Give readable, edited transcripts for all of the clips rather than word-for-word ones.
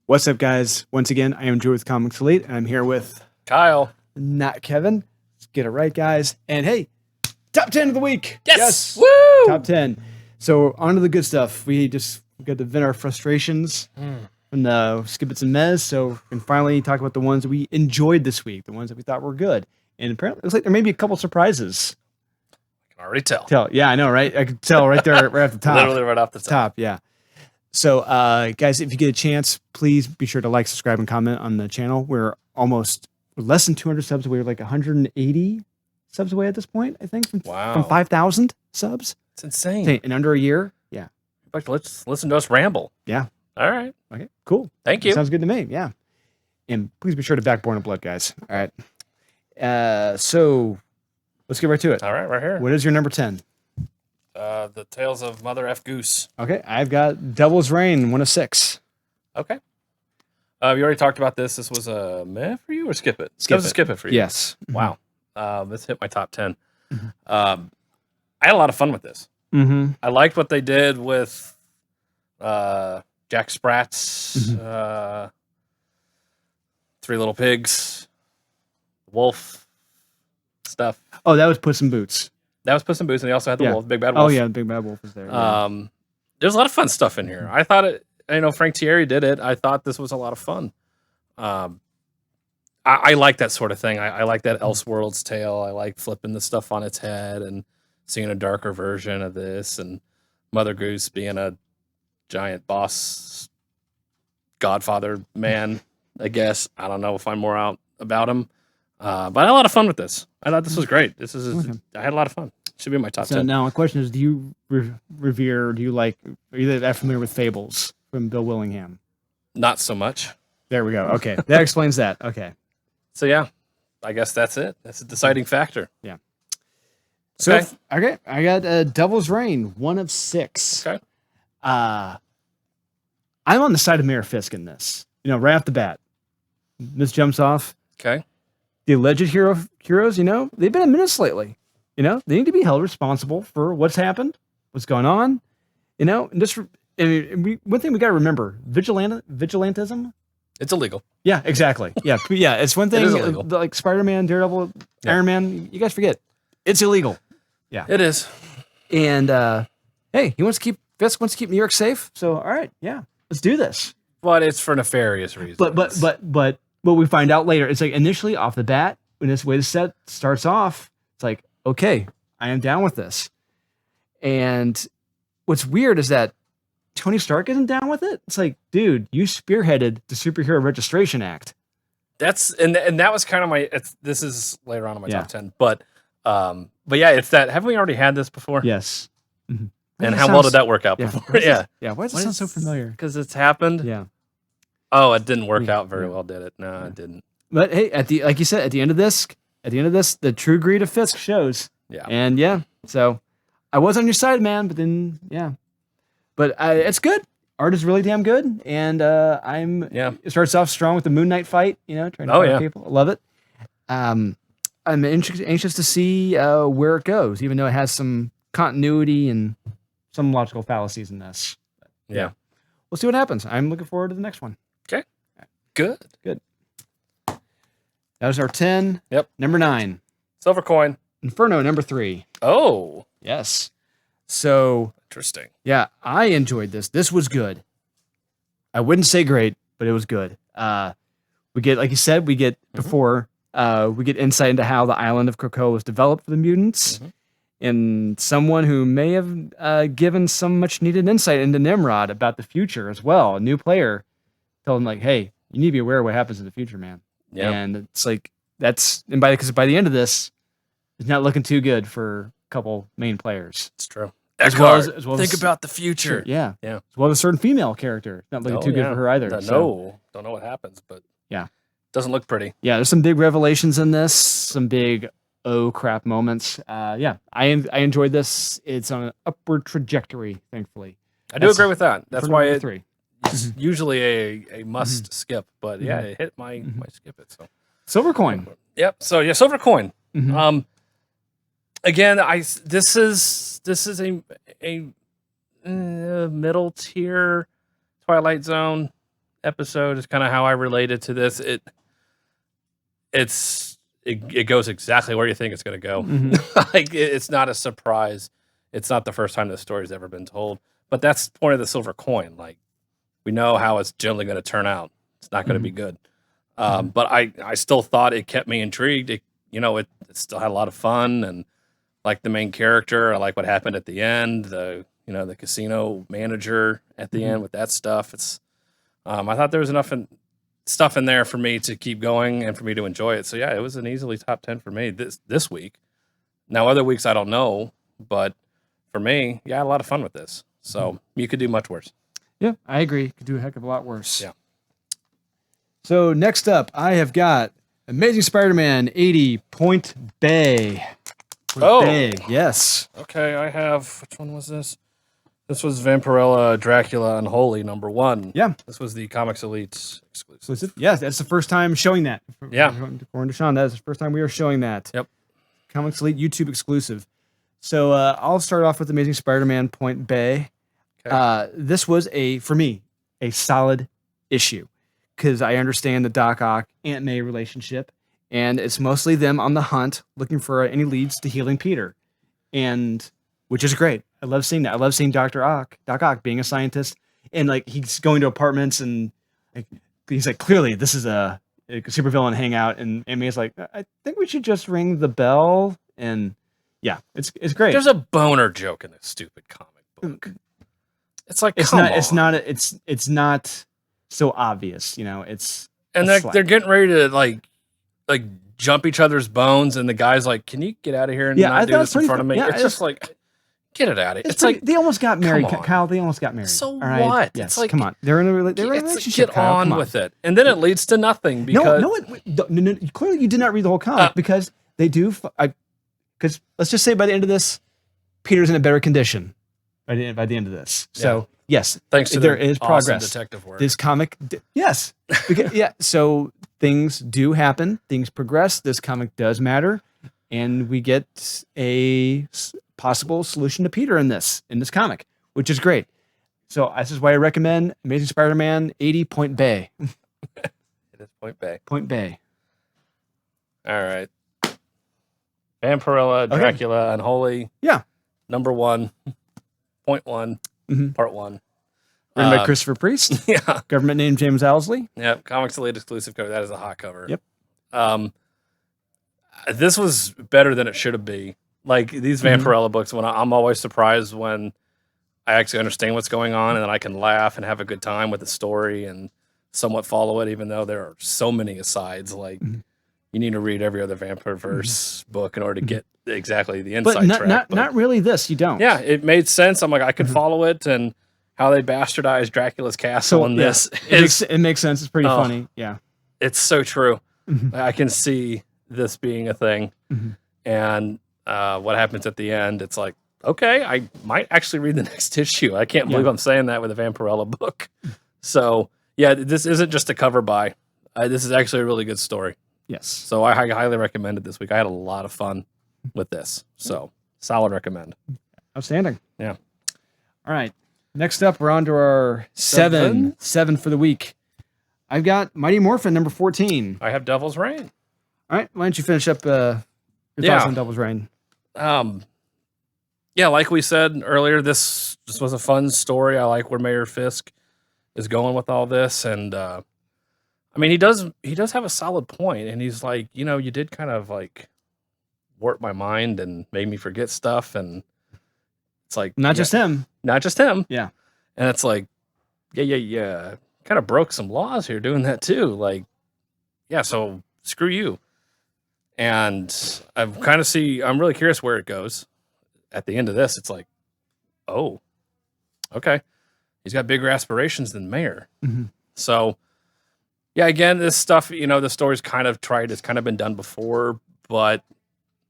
What's up, guys? Once again, I am Drew with Comics Elite, and I'm here with Kyle. not Kevin. Let's get it right, guys. And hey, top 10 of the week. Yes. Woo! Top 10. So on to the good stuff. We got to vent our frustrations from the Skippets and Mez, so we can finally talk about the ones that we enjoyed this week, the ones that we thought were good. And apparently, it looks like there may be a couple surprises. I can already tell. Yeah, I know, right? I could tell right there, right off the top. Literally right off the top. Yeah. So, guys, if you get a chance, please be sure to like, subscribe, and comment on the channel. We're less than 200 subs. We're like 180 subs away at this point, I think, from 5,000 subs. It's insane. In under a year. Yeah. But let's listen to us ramble. Yeah. All right. Okay, cool. Thank you. Sounds good to me. Yeah. And please be sure to back Born of Blood, guys. All right. So let's get right to it. All right, right here. What is your number 10? The Tales of Mother F. Goose. Okay, I've got Devil's Reign, 1 of 6. Okay. You already talked about this. This was a meh for you or skip it? Skip it for you. Yes. Wow. This hit my top 10. I had a lot of fun with this. I liked what they did with Jack Sprat's Three Little Pigs, Wolf stuff. Oh, that was Puss in Boots. That was Puss in Boots, and they also had the wolf, Big Bad Wolf. Oh yeah, Big Bad Wolf was there. There's a lot of fun stuff in here. I thought it. I know Frank Thierry did it. I thought this was a lot of fun. I like that sort of thing. I like that Elseworlds tale. I like flipping the stuff on its head and seeing a darker version of this, and Mother Goose being a giant boss, Godfather man. I guess I don't know if I'm more out about him. But I had a lot of fun with this. I thought this was great. I had a lot of fun. Should be in my top 10. Now, my question is, do you revere, are you that familiar with Fables from Bill Willingham? Not so much. There we go. Okay. That explains that. Okay. So, yeah, I guess that's it. That's a deciding factor. Yeah. So, okay. I got Devil's Reign, 1 of 6. Okay. I'm on the side of Mayor Fisk in this. Right off the bat. This jumps off. Okay. The alleged heroes, they've been a menace lately. They need to be held responsible for what's happened, what's going on. And one thing we got to remember: vigilantism. It's illegal. Yeah, exactly. Yeah. It's one thing. Like SpiderMan, Daredevil, Iron Man. You guys forget, it's illegal. Yeah, it is. And hey, Fisk wants to keep New York safe. So all right, yeah, let's do this. But it's for nefarious reasons. But what we find out later, it's like initially off the bat, when this way the set starts off, it's like, okay, I am down with this. And what's weird is that Tony Stark isn't down with it. It's like, dude, you spearheaded the Superhero Registration Act. And that was kind of this is later on in my top 10. But yeah, it's that. Haven't we already had this before? Yes. Mm-hmm. And how well did that work out before? Yeah. Why does it sound so familiar? Because it's happened. Yeah. Oh, it didn't work out very well, did it? No, it didn't. But hey, like you said, at the end of this, the true greed of Fisk shows. Yeah. And so I was on your side, man. But then, but it's good. Art is really damn good, and It starts off strong with the Moon Knight fight. Trying to fight people. I love it. I'm anxious to see where it goes, even though it has some continuity and some logical fallacies in this. Yeah. We'll see what happens. I'm looking forward to the next one. Okay. Good. That was our 10. Yep. Number 9. Silver Coin. Inferno, number 3. Oh. Yes. So. Interesting. Yeah, I enjoyed this. This was good. I wouldn't say great, but it was good. We get, like you said, before, we get insight into how the island of Krakoa was developed for the mutants. And someone who may have given some much needed insight into Nimrod about the future as well. A new player told him, like, hey, you need to be aware of what happens in the future, man. Yeah. And it's like, because by the end of this, it's not looking too good for a couple main players. It's true. As well as think about the future. Sure, yeah. Yeah. As well as a certain female character. Not looking too good for her either. No, don't know what happens, but yeah. Doesn't look pretty. Yeah, there's some big revelations in this, some big oh crap moments. I enjoyed this. It's on an upward trajectory, thankfully. I do agree with that. That's why it's usually a must skip, but yeah, it hit my skip it. So Silver Coin. Yep. So yeah, Silver Coin. Again, this is a middle tier Twilight Zone. episode is kind of how I related to this. It goes exactly where you think it's going to go. Like it's not a surprise. It's not the first time the story's ever been told. But that's the point of the silver coin. Like we know how it's generally going to turn out. It's not going to be good. But I still thought it kept me intrigued. It still had a lot of fun, and like the main character. I like what happened at the end. The casino manager at the end with that stuff. I thought there was enough stuff in there for me to keep going and for me to enjoy it. So yeah, it was an easily top 10 for me this week. Now other weeks I don't know, but for me, yeah, I had a lot of fun with this. So you could do much worse. Yeah, I agree. Could do a heck of a lot worse. Yeah. So next up, I have got Amazing Spider-Man 80 Point Bay. Bay, yes. Okay, I have, which one was this? This was Vampirella, Dracula, Unholy, #1. Yeah. This was the Comics Elite exclusive. Yeah, that's the first time showing that. Yeah. According to Sean, that is the first time we are showing that. Yep. Comics Elite YouTube exclusive. So I'll start off with Amazing Spider-Man Point Bay. Okay. This was, for me, a solid issue because I understand the Doc Ock Aunt May relationship, and it's mostly them on the hunt looking for any leads to healing Peter, and which is great. I love seeing that. I love seeing Doc Ock being a scientist, and like he's going to apartments and like, he's like, clearly this is a supervillain hangout, and May's like, I think we should just ring the bell, and yeah, it's great. There's a boner joke in this stupid comic book. It's like it's not so obvious, It's and they're getting ready to like jump each other's bones, and the guy's like, "Can you get out of here and not do this in front of me?" It's just like, get it out of here. It's like they almost got married, Kyle. They almost got married. So right? what? Yes, it's like, come on, they're in a relationship. Get on with it, and then it leads to nothing because no, clearly you did not read the whole comic because they do. Because let's just say by the end of this, Peter's in a better condition by the end of this. So yes, thanks to there is progress. Detective work. This comic, yes, because, so things do happen. Things progress. This comic does matter, and we get a possible solution to Peter in this comic, which is great. So this is why I recommend Amazing Spider-Man 80 Point Bay. It is Point Bay. Point Bay. All right. Vampirella, Dracula, Unholy. Yeah. #1, Point 1, Part 1. Written by Christopher Priest. Yeah. Government name James Owsley. Yep. Comics Elite exclusive cover. That is a hot cover. Yep. This was better than it should have been. Like these Vampirella books, when I'm always surprised when I actually understand what's going on, and then I can laugh and have a good time with the story and somewhat follow it, even though there are so many asides. Like you need to read every other Vampirverse book in order to get exactly the inside track. But not really this. You don't. Yeah, it made sense. I'm like, I could follow it, and how they bastardized Dracula's castle in this. It makes sense. It's pretty funny. Yeah. It's so true. I can see this being a thing. And what happens at the end, it's like, okay, I might actually read the next issue. I can't believe I'm saying that with a Vampirella book. So, yeah, this isn't just a cover buy. This is actually a really good story. Yes. So I highly recommend it this week. I had a lot of fun with this. So, solid recommend. Outstanding. Yeah. All right. Next up, we're on to our seven for the week. I've got Mighty Morphin, #14. I have Devil's Reign. All right. Why don't you finish up your thoughts on Devil's Reign? Yeah, like we said earlier, this was a fun story. I like where Mayor Fisk is going with all this, and I mean, he does have a solid point, and he's like, you did kind of like warp my mind and made me forget stuff, and it's like not just him, yeah, and it's like, yeah, kind of broke some laws here doing that too, like, yeah, so screw you. And I'm really curious where it goes. At the end of this, it's like, oh, okay. He's got bigger aspirations than Mayor. So, yeah, again, this stuff, the story's it's kind of been done before, but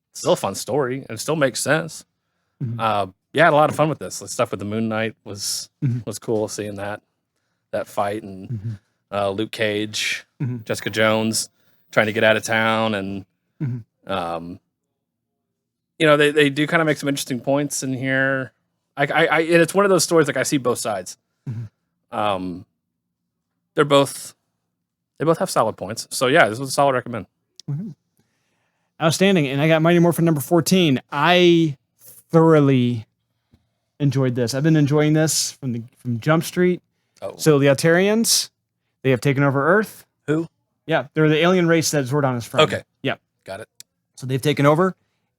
it's still a fun story, and it still makes sense. Yeah, I had a lot of fun with this. The stuff with the Moon Knight was cool, seeing that fight, and Luke Cage, Jessica Jones trying to get out of town, and they do kind of make some interesting points in here. And it's one of those stories like I see both sides. They both have solid points. So yeah, this was a solid recommend. Outstanding. And I got Mighty Morphin number 14. I thoroughly enjoyed this. I've been enjoying this from Jump Street. Oh. So the Altarians, they have taken over Earth. Who? Yeah, they're the alien race that Zordon is from. Okay. Yeah. Got it. So they've taken over.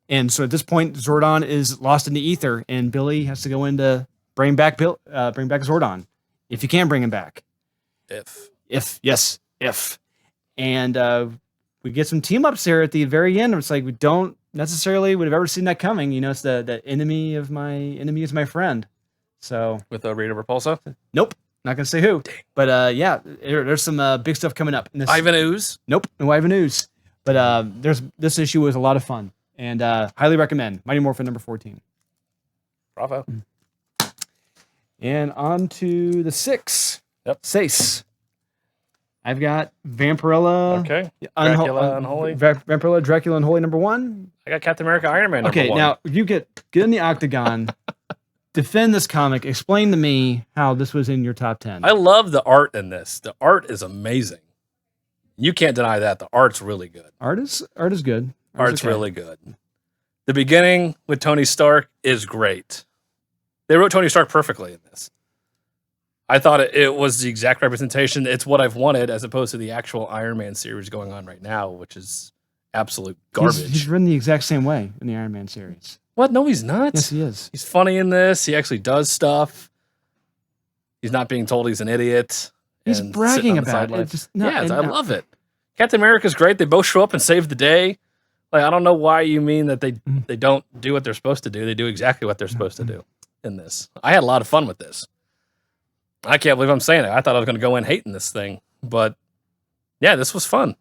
And so at this point, Zordon is lost in the ether, and Billy has to go in to bring back Zordon. If you can bring him back. If. And we get some team ups there at the very end. It's like we don't necessarily would have ever seen that coming. You know, it's the enemy is my friend. So with Rita Repulsa? Nope. Not gonna say who. Dang. But yeah, there's some big stuff coming up. In this. Ivan Ooze? Nope, no Ivan Ooze. But this issue was a lot of fun. And highly recommend. Mighty Morphin number 14. Bravo. And on to the 6. Yep. 6. I've got Vampirella. Okay. Dracula Unholy. Vampirella, Dracula Unholy number 1. I got Captain America, Iron Man number 1. Okay, now you get in the octagon. Defend this comic. Explain to me how this was in your top 10. I love the art in this. The art is amazing. You can't deny that. The art's really good. Art is good. Art's really good. The beginning with Tony Stark is great. They wrote Tony Stark perfectly in this. I thought it was the exact representation. It's what I've wanted as opposed to the actual Iron Man series going on right now, which is absolute garbage. He's written the exact same way in the Iron Man series. What? No, he's not. Yes, he is. He's funny in this. He actually does stuff. He's not being told he's an idiot. He's bragging about it. I love it. Captain America's great. They both show up and save the day. Like, I don't know why you mean that they don't do what they're supposed to do. They do exactly what they're supposed to do in this. I had a lot of fun with this. I can't believe I'm saying it. I thought I was going to go in hating this thing. But, yeah, this was fun.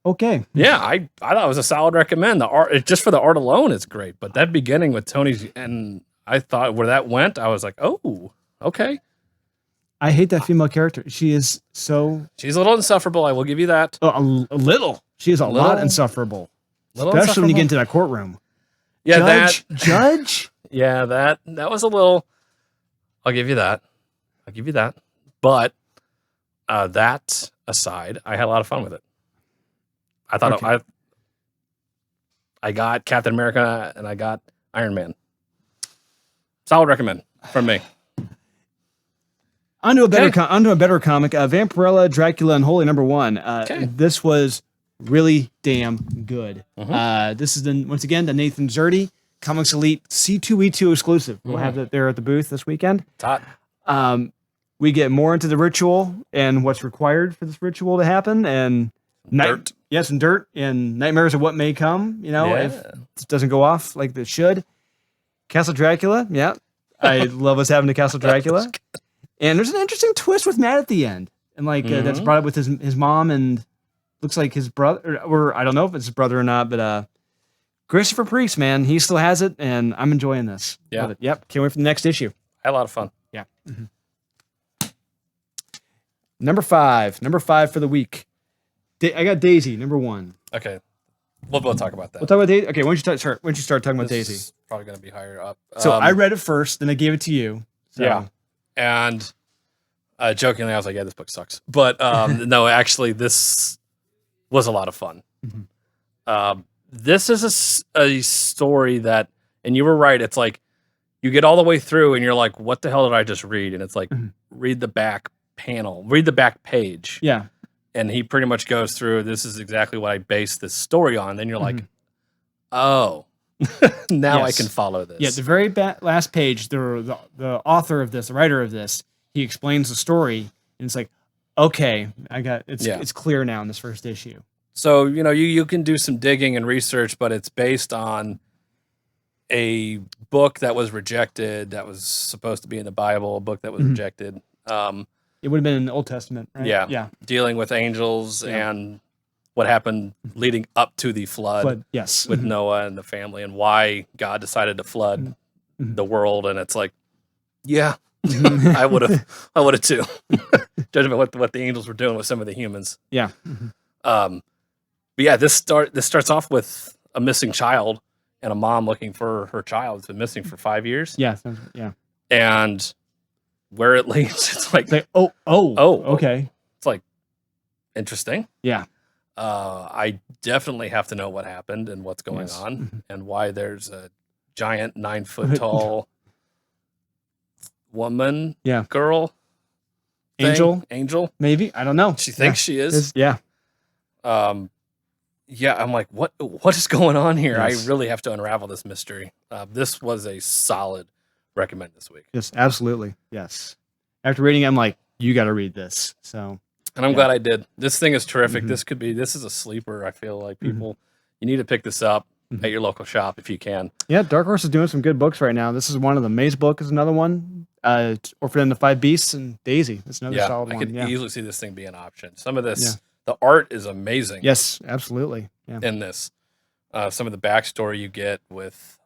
Okay. Yeah, I thought it was a solid recommend. The art, just for the art alone, it's great. But that beginning with Tony's, and I thought where that went, I was like, oh, okay. I hate that female character. She is so... She's a little insufferable, I will give you that. A little. She is a lot insufferable. Especially when you get into that courtroom. Yeah, Judge? Yeah, that was a little... I'll give you that. But that aside, I had a lot of fun with it. I thought I got Captain America and I got Iron Man. Solid recommend from me. Onto a better comic. Vampirella, Dracula Unholy number 1. This was really damn good. This is once again the Nathan Zerdy Comics Elite C2E2 exclusive. We'll have it there at the booth this weekend. It's hot. We get more into the ritual and what's required for this ritual to happen, and dirt. Yes, and dirt and nightmares of what may come. You know, if this doesn't go off like it should. Castle Dracula. Yeah, I love us having the Castle Dracula. And there's an interesting twist with Matt at the end, and that's brought up with his mom and looks like his brother, or I don't know if it's his brother or not, but Christopher Priest, man, he still has it, and I'm enjoying this. Yeah. Love it. Yep. Can't wait for the next issue. I had a lot of fun. Yeah. Number 5 for the week. I got Daisy, number 1. Okay. We'll both talk about that. We'll talk about Daisy. Okay, why don't you start talking about Daisy? Is probably going to be higher up. So I read it first, then I gave it to you. So. Yeah. And jokingly, I was like, yeah, this book sucks. But no, actually, this was a lot of fun. This is a story that, and you were right, it's like, you get all the way through and you're like, what the hell did I just read? And it's like, read the back panel, read the back page. Yeah. And he pretty much goes through, this is exactly what I based this story on. Then you're like, oh, now I can follow this. Yeah, the very last page, the author of this, the writer of this, he explains the story, and it's like, okay, it's clear now in this first issue. So, you can do some digging and research, but it's based on a book that was rejected, that was supposed to be in the Bible, a book that was rejected. It would have been in the Old Testament, right? Yeah. Dealing with angels and what happened leading up to the flood. Yes. With Noah and the family, and why God decided to flood the world. And it's like, yeah, I would have too. Judging what the angels were doing with some of the humans. Yeah. But yeah, this starts off with a missing child and a mom looking for her child. It's been missing for 5 years. Yeah. Yeah. And where it leads, it's like, It's like, oh, okay. it's like interesting. Yeah. I definitely have to know what happened and what's going Yes. on and why there's a giant 9-foot tall woman, Yeah. girl, thing. Angel, maybe. I don't know. She thinks she is. Yeah. Yeah, I'm like, what is going on here? Yes. I really have to unravel this mystery. This was a solid recommend this week. Yes, absolutely. Yes. After reading it, I'm like, you got to read this. So, and I'm yeah. glad I did. This thing is terrific. Mhm. This is a sleeper. I feel like people, you need to pick this up at your local shop if you can. Yeah, Dark Horse is doing some good books right now. This is one of the Maze book is another one. Orphan and the Five Beasts and Daisy. That's another solid I one. could Yeah. easily see this thing being an option. Some of this, the art is amazing. Yes, absolutely. Yeah. In this, some of the backstory you get with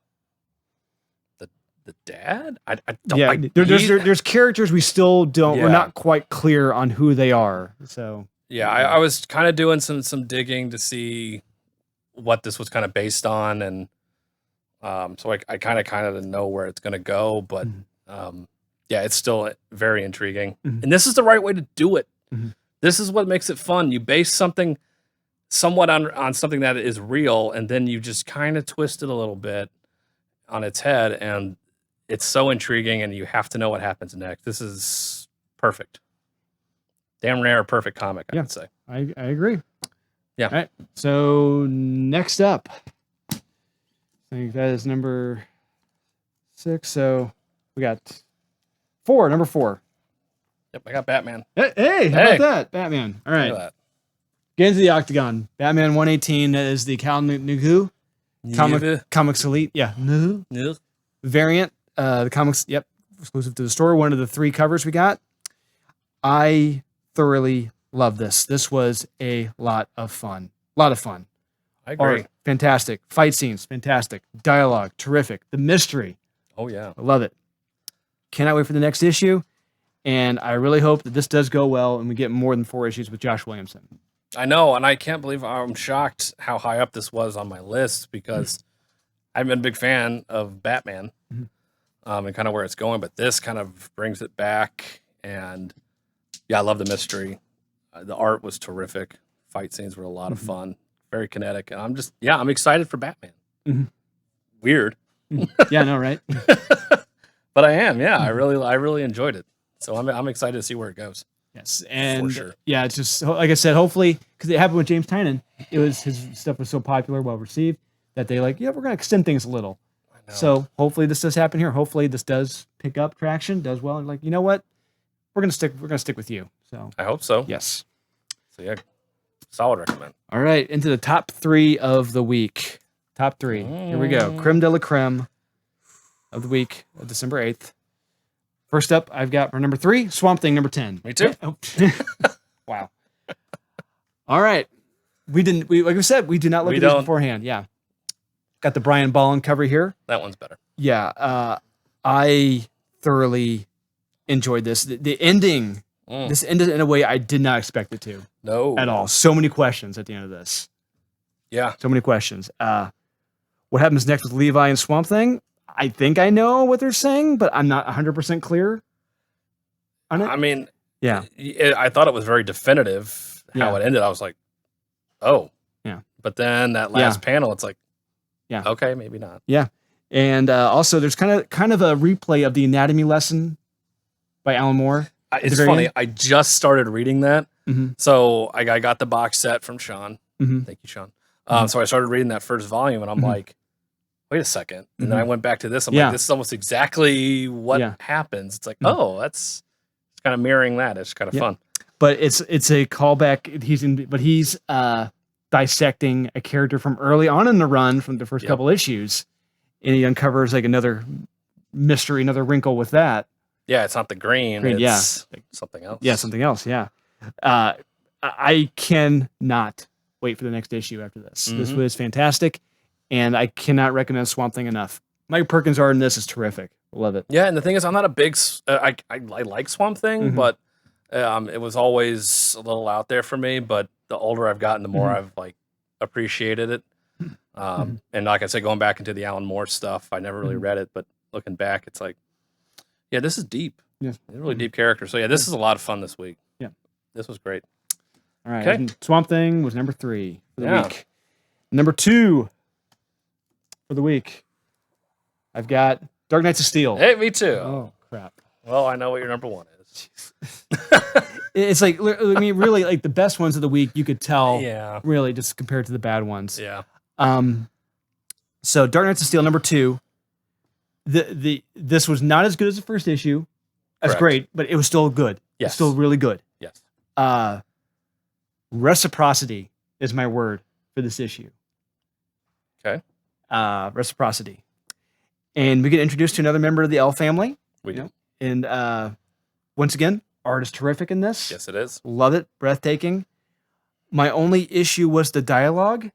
the dad. I don't. Yeah, there's characters we still don't. We're not quite clear on who they are. So yeah, I was kind of doing some digging to see what this was kind of based on, and so I kind of know where it's going to go, but yeah, it's still very intriguing, and this is the right way to do it. This is what makes it fun. You base something somewhat on something that is real, and then you just kind of twist it a little bit on its head, and it's so intriguing, and you have to know what happens next. This is perfect. Damn rare, perfect comic, I would say. I agree. Yeah. All right. So next up, I think that is number 6. So we got number 4. Yep, I got Batman. Hey, how about that? Batman. All right. Look at Get into the Octagon. Batman 118 is the Cal Nugu that. Comics Elite. Yeah. Nugu Yeah. variant. The comics, exclusive to the store. One of the 3 covers we got. I thoroughly love this. This was a lot of fun. I agree. Art, fantastic. Fight scenes, fantastic. Dialogue, terrific. The mystery, Oh yeah. I love it. Cannot wait for the next issue. And I really hope that this does go well and we get more than 4 issues with Josh Williamson. I know, and I can't believe I'm shocked how high up this was on my list because I've been a big fan of Batman and kind of where it's going, but this kind of brings it back. And yeah, I love the mystery. The art was terrific. Fight scenes were a lot of fun, very kinetic. And I'm excited for Batman. Weird. Yeah, I know, right? But I am, yeah. I really enjoyed it. So I'm excited to see where it goes. Yes, and For sure. yeah, it's just like I said. Hopefully, because it happened with James Tynion, his stuff was so popular, well received that they we're going to extend things a little. So hopefully this does happen here. Hopefully this does pick up traction, does well, and you know what, we're gonna stick with you. So I hope so. yes. So yeah, solid recommend. All right, into the top 3 of the week. Top 3. Here we go. Creme de la creme of the week of December 8th. First up, I've got for number 3, Swamp Thing, number 10. Me too. Oh. Wow. All right. Like we said, we do not look at these beforehand. Yeah. Got the Brian Bolland cover here. That one's better. Yeah. I thoroughly enjoyed this. The ending, this ended in a way I did not expect it to. No. At all. So many questions at the end of this. Yeah. So many questions. What happens next with Levi and Swamp Thing? I think I know what they're saying, but I'm not 100% clear on it. I mean, yeah. I thought it was very definitive how it ended. I was like, oh. Yeah. But then that last panel, it's like, yeah. Okay, maybe not. Yeah. And also there's kind of a replay of the anatomy lesson by Alan Moore. It's funny. I just started reading that. So I got the box set from Sean. Thank you, Sean. So I started reading that first volume and I'm like, wait a second. And then I went back to this. I'm like, this is almost exactly what happens. It's like, oh, it's kind of mirroring that. It's kind of fun. But it's a callback. He's dissecting a character from early on in the run from the first couple issues. And he uncovers another mystery, another wrinkle with that. Yeah, it's not the green. It's something else. Yeah, something else. Yeah. I cannot wait for the next issue after this. This was fantastic. And I cannot recommend Swamp Thing enough. Mike Perkins' art in this is terrific. Love it. Yeah, and the thing is, I'm not a big... I like Swamp Thing, but it was always a little out there for me. But the older I've gotten, the more I've appreciated it. And like I said, going back into the Alan Moore stuff, I never really read it. But looking back, it's like, yeah, this is deep. Yeah. Really deep character. So yeah, this is a lot of fun this week. Yeah. This was great. All right. Okay. And Swamp Thing was number 3 for the Yeah. week. Number 2 for the week, I've got Dark Knights of Steel. Hey, me too. Oh, crap. Well, I know what your number 1 is. It's like, I mean, really, like the best ones of the week, you could tell, Yeah. really, just compared to the bad ones. Yeah. So Dark Knights of Steel, number 2. This was not as good as the first issue. That's Correct. great, but it was still good. Yes. It's still really good. Yes. Reciprocity is my word for this issue. Okay. Reciprocity. And we get introduced to another member of the L family. We do. And once again, art is terrific in this. Yes, it is. Love it. Breathtaking. My only issue was the dialogue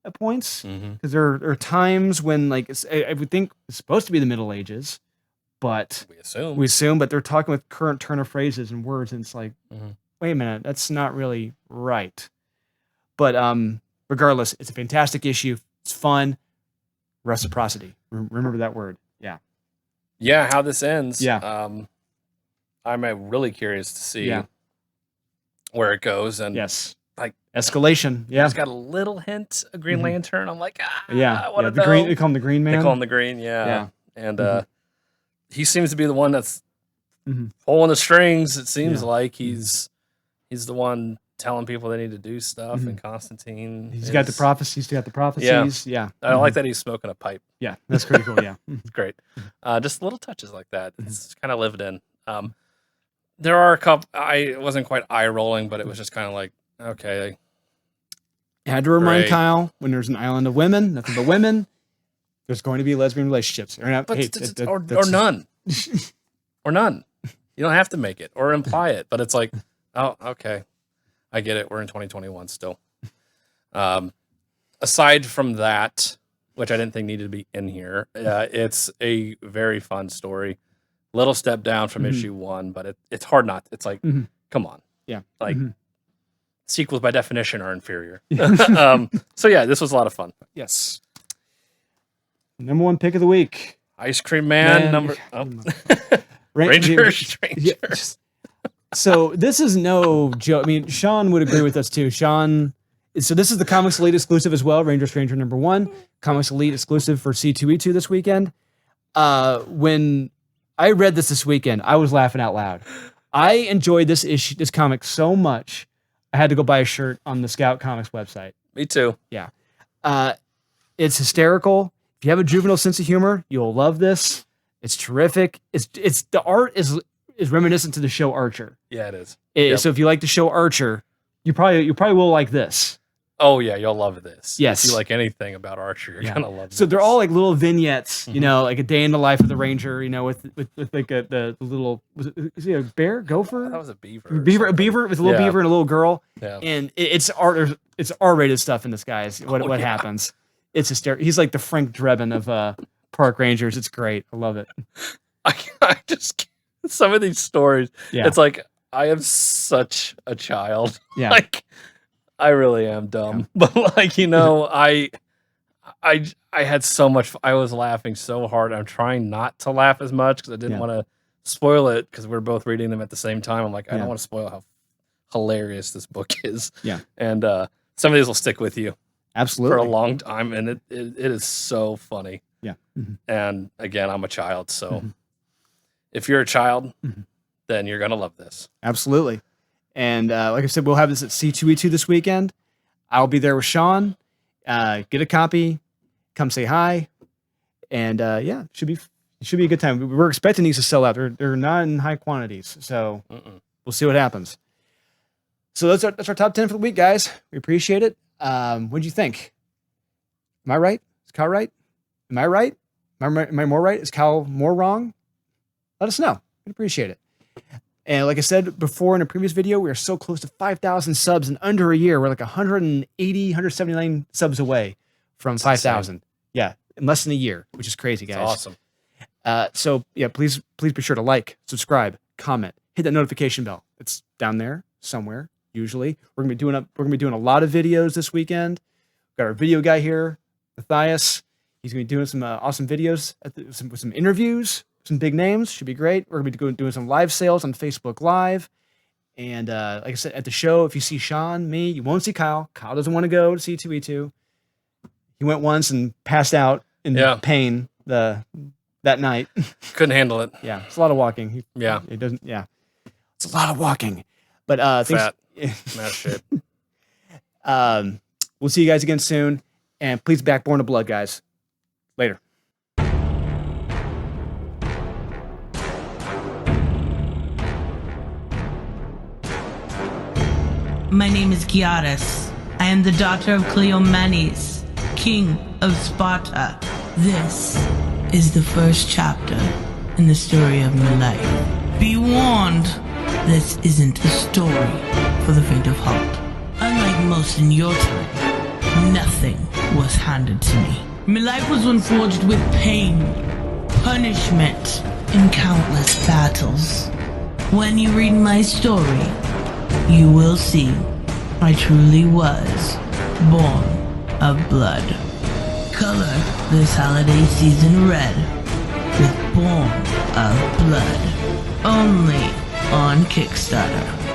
at points. Mm-hmm. Because there are times when, like, I would think it's supposed to be the Middle Ages, but We assume. but they're talking with current turn of phrases and words, and it's like, Mhm. wait a minute, that's not really right. But regardless, it's a fantastic issue. It's fun. Reciprocity. Remember that word. Yeah. Yeah, how this ends. Yeah. I'm really curious to see Yeah. where it goes. And Yes. like Escalation. Yeah. it's got a little hint of Green Mhm. Lantern. I'm like, Yeah. I want to The know. green. They call him the Green Man. They call him the Green, yeah. Yeah. And Mhm. he seems to be the one that's Mhm. pulling the strings. It seems Yeah. like he's the one telling people they need to do stuff. Mhm. And Constantine, He's got the is- prophecies. He's got the prophecies. Yeah. I like that he's smoking a pipe. Yeah. That's pretty cool. Yeah. It's great. Just little touches like that. Mm-hmm. It's kind of lived in. There are a couple. I wasn't quite eye rolling, but it was just kind of like, okay, Had to remind Great. Kyle, when there's an island of women, nothing but women, there's going to be lesbian relationships. Or, not, but hey, or that's- none, or none. You don't have to make it or imply it, but it's like, oh, okay, I get it. We're in 2021 still. Aside from that, which I didn't think needed to be in here, it's a very fun story. Little step down from Mhm. issue 1, but it's hard not. It's like, Mhm. come on, Yeah. like Mhm. sequels by definition are inferior. So yeah, this was a lot of fun. Yes. Number 1 pick of the week. Ice Cream Man, Man. number Ra- Ranger Yeah, Stranger. just- so this is no joke. I mean, Sean would agree with us too. Sean, so this is the Comics Elite exclusive as well. Ranger Stranger number 1, Comics Elite exclusive for C2E2 this weekend. When I read this weekend, I was laughing out loud. I enjoyed this comic so much. I had to go buy a shirt on the Scout Comics website. Me too. It's hysterical. If you have a juvenile sense of humor, you'll love this. It's terrific. It's the art is reminiscent to the show Archer. Yeah, it is. So if you like the show Archer, you probably will like this. Oh yeah, you'll love this. Yes. If you like anything about Archer, you're gonna love this. So they're all like little vignettes, Mhm. you know, like a day in the life of the Ranger, you know, with like the little is he a bear, gopher, that was a beaver. or a beaver something. with a little Yeah. beaver and a little girl, Yeah. and it's R-rated stuff in this, guys. What yeah. happens? It's hysterical. He's like the Frank Drebin of park rangers. It's great. I love it. I just some of these stories. Yeah. It's like I am such a child. Yeah. Like I really am dumb. But like, you know, I had so much I was laughing so hard. I'm trying not to laugh as much because I didn't Yeah. want to spoil it because we're both reading them at the same time. I'm like, I Yeah. don't want to spoil how hilarious this book is. Yeah. And some of these will stick with you Absolutely. for a long time, and it is so funny. Yeah. Mhm. And again, I'm a child, so Mhm. if you're a child, Mhm. then you're gonna love this. Absolutely. And like I said, we'll have this at C2E2 this weekend. I'll be there with Sean. Get a copy. Come say hi. And yeah, should be a good time. We're expecting these to sell out. They're not in high quantities, so we'll see what happens. So that's our top 10 for the week, guys. We appreciate it. What'd you think? Am I right? Is Kyle right? Am I right? Am I more right? Is Kyle more wrong? Let us know. We'd appreciate it. And like I said before in a previous video, we are so close to 5,000 subs in under a year. We're like 180, 179 subs away from 5,000. Yeah, in less than a year, which is crazy, guys. It's awesome. So yeah, please be sure to like, subscribe, comment, hit that notification bell. It's down there somewhere. Usually, we're gonna be doing a lot of videos this weekend. Got our video guy here, Matthias. He's gonna be doing some awesome videos with some interviews some big names. Should be great. We're going to be doing some live sales on Facebook Live. And like I said, at the show, if you see Sean, me, you won't see Kyle. Kyle doesn't want to go to C2E2. He went once and passed out in pain that night. Couldn't handle it. Yeah, it's a lot of walking. It doesn't. Yeah, it's a lot of walking. But Fat. That shit. We'll see you guys again soon. And please back Born of Blood, guys. Later. My name is Giaris. I am the daughter of Cleomenes, king of Sparta. This is the first chapter in the story of my life. Be warned, this isn't a story for the faint of heart. Unlike most in your time, nothing was handed to me. My life was one forged with pain, punishment, and countless battles. When you read my story, you will see I truly was born of blood. Color this holiday season red with Born of Blood. Only on Kickstarter.